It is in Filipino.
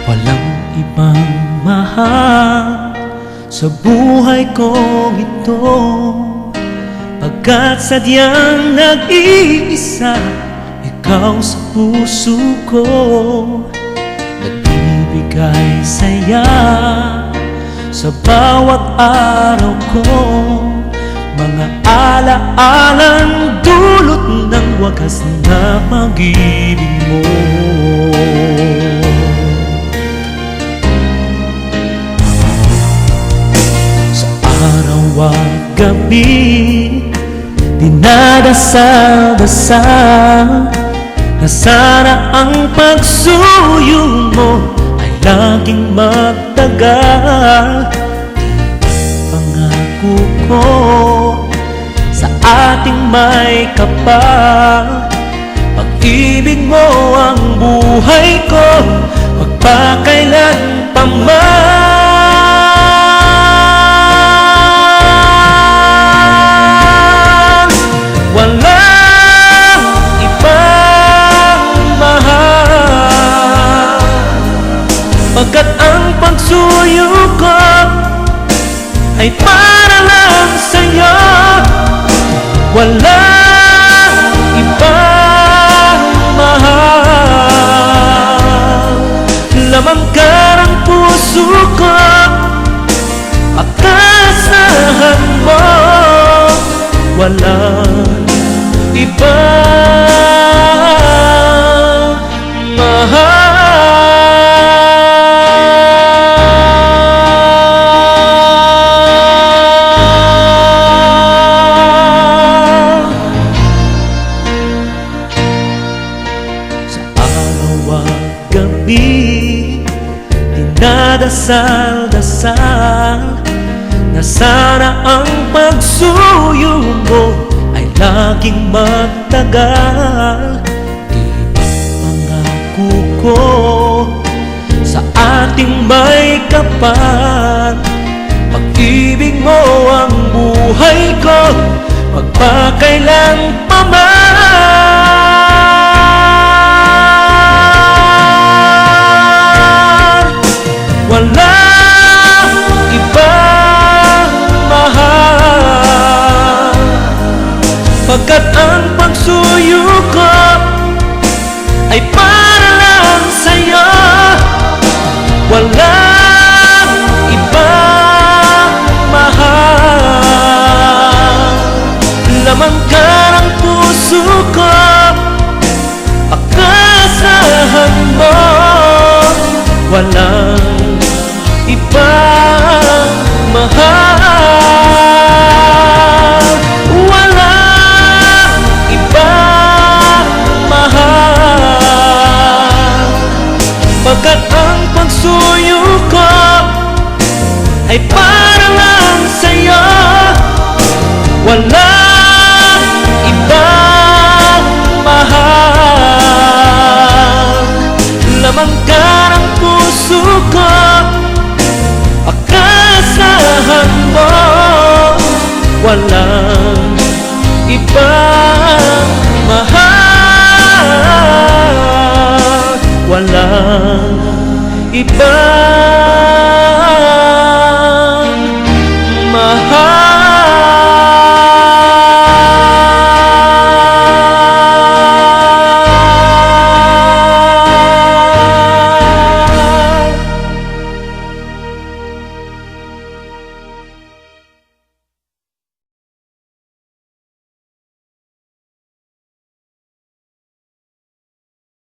Walang ibang mahal sa buhay kong ito, pagkat sadyang nag-iisa ikaw sa puso ko. Nagbibigay saya sa bawat araw ko, mga alaalang dulot ng wagas na pag-ibig mo. Sa araw at gabi, dinadasal-dasal na sana ang pagsuyo mo ay laging magtagal. Pangako ko sa ating may kapal, pag-ibig mo ang buhay ko magpakailan pa man. Walang ibang mahal, pagkat ang pagsuyo ko ay para lang sa'yo. Walang ibang mahal, lamang ka ng puso ko, akasahan mo. Walang ibang mahal. Dinadasal-dasal na sana ang pagsuyo mo ay laging magtagal. Di pangako ko sa ating may kapal, pag-ibig mo ang buhay ko magpakailan pa man. Walang ibang mahal, pagkat ang pagsuyo ko ay para lang sa'yo. Walang ibang mahal, lamang ka ng puso ko, akasahan mo. Walang ibang mahal.